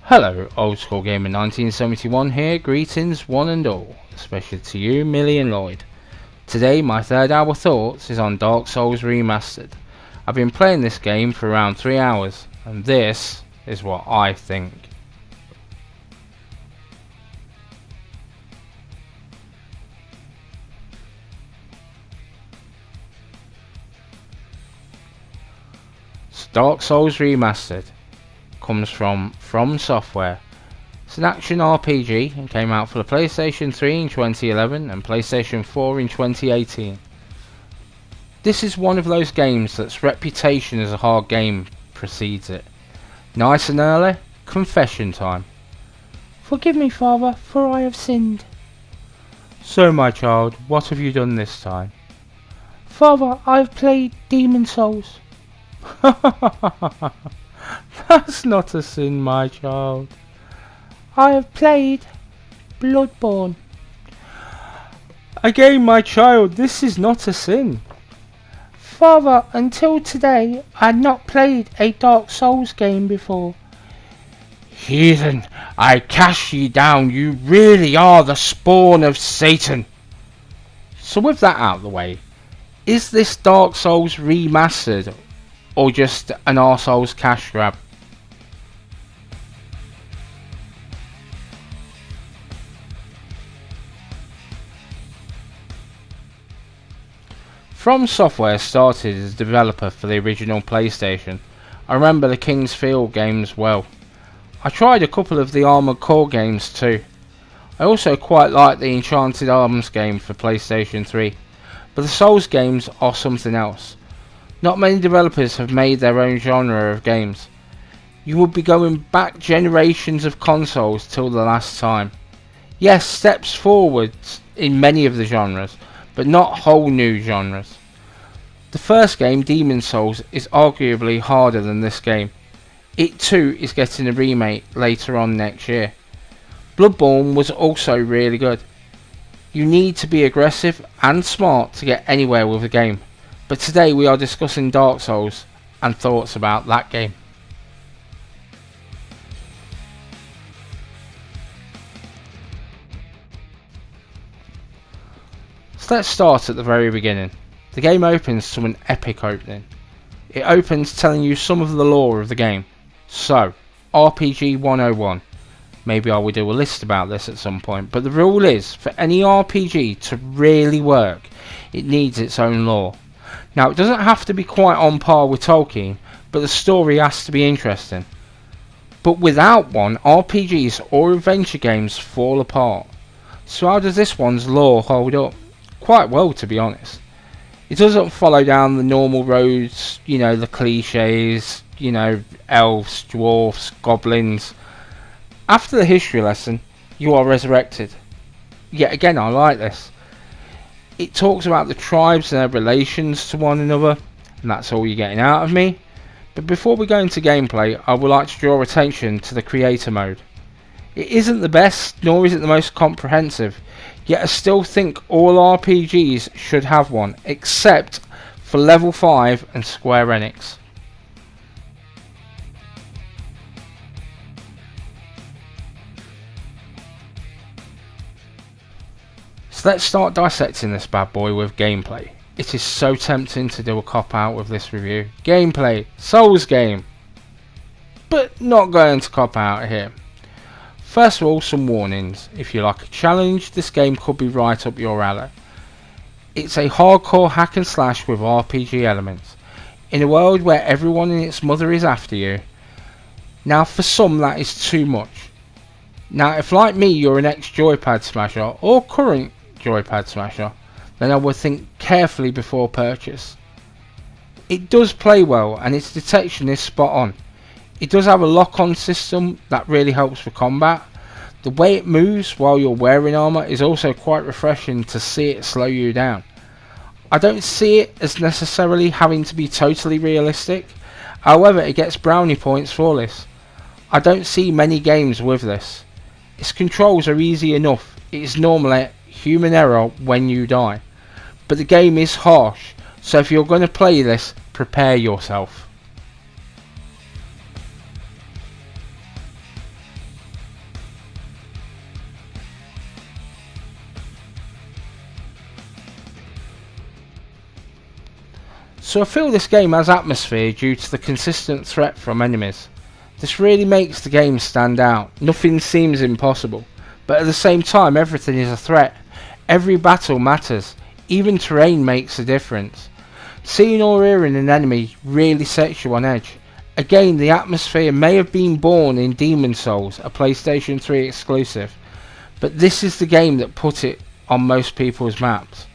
Hello, Old School Gamer 1971 here, greetings one and all, especially to you, Millie and Lloyd. Today my third hour thoughts is on Dark Souls Remastered. I've been playing this game for around 3 hours, and this is what I think. Dark Souls Remastered comes from Software. It's an action RPG and came out for the PlayStation 3 in 2011 and PlayStation 4 in 2018. This is one of those games that's reputation as a hard game precedes it. Nice and early, confession time. Forgive me, Father, for I have sinned. So, my child, what have you done this time? Father, I have played Demon Souls. That's not a sin, my child. I have played Bloodborne. Again, my child, this is not a sin. Father, until today, I had not played a Dark Souls game before. Heathen, I cast ye down. You really are the spawn of Satan. So with that out of the way, is this Dark Souls remastered or just an arsehole's cash grab? From Software started as a developer for the original PlayStation. I remember the King's Field games well. I tried a couple of the Armored Core games too. I also quite like the Enchanted Arms game for PlayStation 3, but the Souls games are something else. Not many developers have made their own genre of games. You would be going back generations of consoles till the last time. Yes, steps forwards in many of the genres, but not whole new genres. The first game, Demon Souls, is arguably harder than this game. It too is getting a remake later on next year. Bloodborne was also really good. You need to be aggressive and smart to get anywhere with the game, but today we are discussing Dark Souls and thoughts about that game. So let's start at the very beginning. The game opens to an epic opening. It opens telling you some of the lore of the game. So, RPG 101. Maybe I will do a list about this at some point, but the rule is, for any RPG to really work, it needs its own lore. Now, it doesn't have to be quite on par with Tolkien, but the story has to be interesting. But without one, RPGs or adventure games fall apart. So how does this one's lore hold up? Quite well, to be honest. It doesn't follow down the normal roads, the cliches, elves, dwarfs, goblins. After the history lesson, you are resurrected. Yet again, I like this. It talks about the tribes and their relations to one another, and that's all you're getting out of me. But before we go into gameplay, I would like to draw attention to the creator mode. It isn't the best, nor is it the most comprehensive, yet I still think all RPGs should have one, except for Level 5 and Square Enix. So let's start dissecting this bad boy with gameplay. It is so tempting to do a cop out with this review. Gameplay, Souls game. But not going to cop out here. First of all, some warnings. If you like a challenge, this game could be right up your alley. It's a hardcore hack and slash with RPG elements. In a world where everyone and its mother is after you. Now for some that is too much. Now if like me you're an ex-joypad smasher or current joypad smasher, then I would think carefully before purchase. It does play well and its detection is spot on. It does have a lock-on system that really helps for combat. The way it moves while you're wearing armour is also quite refreshing to see it slow you down. I don't see it as necessarily having to be totally realistic, however it gets brownie points for this. I don't see many games with this. Its controls are easy enough, it is normally human error when you die. But the game is harsh, so if you're going to play this, prepare yourself. So I feel this game has atmosphere due to the consistent threat from enemies. This really makes the game stand out. Nothing seems impossible, but at the same time everything is a threat. Every battle matters, even terrain makes a difference. Seeing or hearing an enemy really sets you on edge. Again, the atmosphere may have been born in Demon's Souls, a PlayStation 3 exclusive, but this is the game that put it on most people's maps.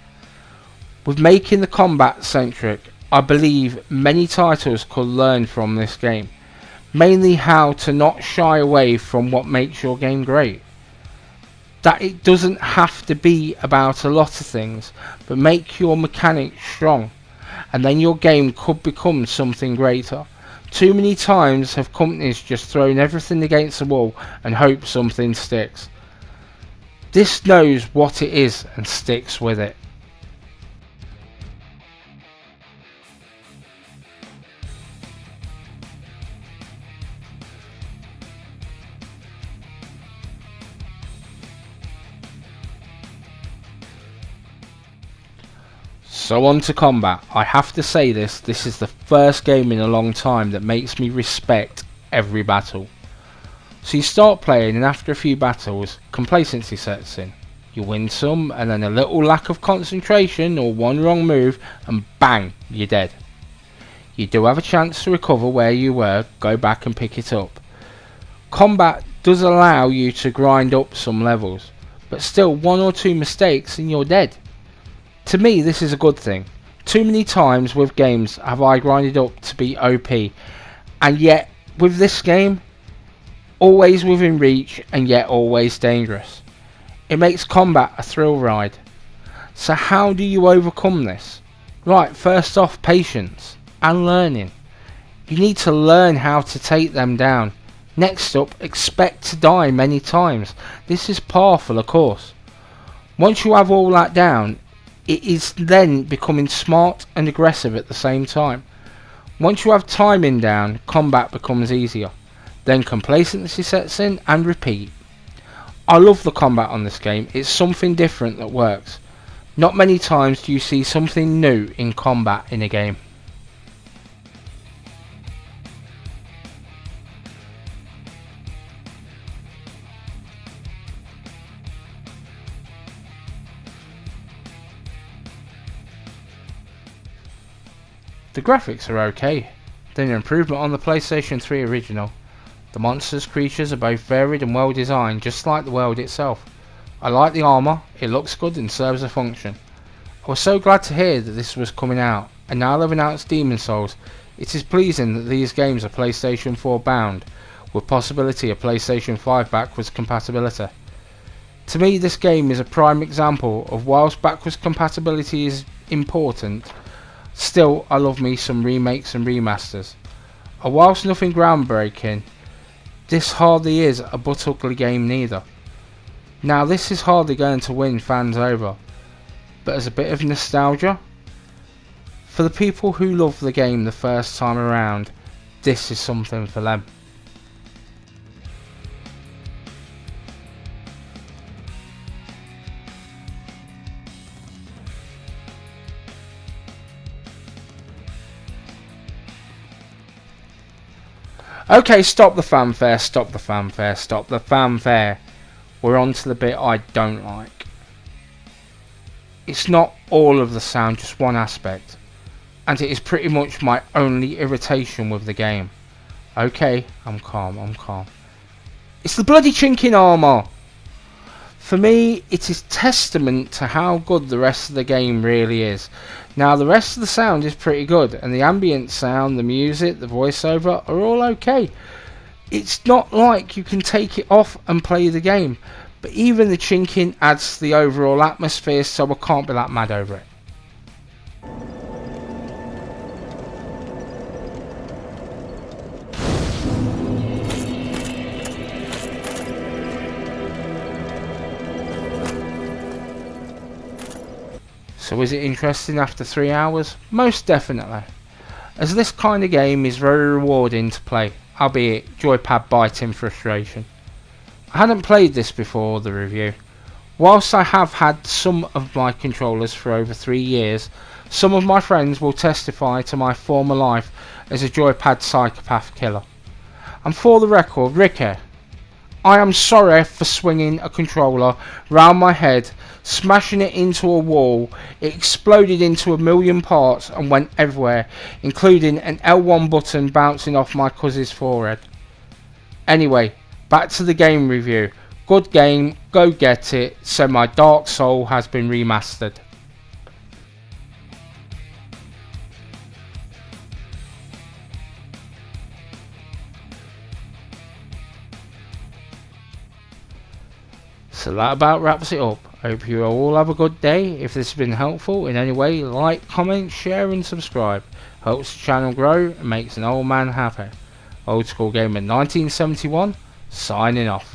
With making the combat centric, I believe many titles could learn from this game, mainly how to not shy away from what makes your game great. That it doesn't have to be about a lot of things, but make your mechanics strong, and then your game could become something greater. Too many times have companies just thrown everything against the wall and hope something sticks. This knows what it is and sticks with it. So on to combat. I have to say this is the first game in a long time that makes me respect every battle. So you start playing and after a few battles, complacency sets in. You win some and then a little lack of concentration or one wrong move and bang, you're dead. You do have a chance to recover where you were, go back and pick it up. Combat does allow you to grind up some levels, but still one or two mistakes and you're dead. To me this is a good thing. Too many times with games have I grinded up to be OP, and yet with this game, always within reach and yet always dangerous. It makes combat a thrill ride. So how do you overcome this? Right, first off, patience and learning. You need to learn how to take them down. Next up, expect to die many times. This is powerful, of course. Once you have all that down, it is then becoming smart and aggressive at the same time. Once you have timing down, combat becomes easier. Then complacency sets in and repeat. I love the combat on this game. It's something different that works. Not many times do you see something new in combat in a game. The graphics are okay. They're an improvement on the PlayStation 3 original. The monsters, creatures are both varied and well designed, just like the world itself. I like the armour, it looks good and serves a function. I was so glad to hear that this was coming out, and now they've announced Demon's Souls. It is pleasing that these games are PlayStation 4 bound, with possibility of PlayStation 5 backwards compatibility. To me this game is a prime example of whilst backwards compatibility is important, still I love me some remakes and remasters. And whilst nothing groundbreaking, this hardly is a but ugly game neither. Now this is hardly going to win fans over, but as a bit of nostalgia, for the people who love the game the first time around, this is something for them. Okay, stop the fanfare, stop the fanfare, stop the fanfare. We're on to the bit I don't like. It's not all of the sound, just one aspect. And it is pretty much my only irritation with the game. Okay, I'm calm. It's the bloody chinking armour! For me, it is testament to how good the rest of the game really is. Now the rest of the sound is pretty good, and the ambient sound, the music, the voiceover are all okay. It's not like you can take it off and play the game, but even the chinking adds to the overall atmosphere, so I can't be that mad over it. So is it interesting after 3 hours? Most definitely. As this kind of game is very rewarding to play, albeit joypad biting frustration. I hadn't played this before the review. Whilst I have had some of my controllers for over 3 years, some of my friends will testify to my former life as a joypad psychopath killer. And for the record, Ricky, I am sorry for swinging a controller round my head, smashing it into a wall. It exploded into a million parts and went everywhere, including an L1 button bouncing off my cousin's forehead. Anyway, back to the game review. Good game, go get it. So my Dark Soul has been remastered. So that about wraps it up. I hope you all have a good day. If this has been helpful in any way, like, comment, share and subscribe. Helps the channel grow and makes an old man happy. Old School Gamer 1971, signing off.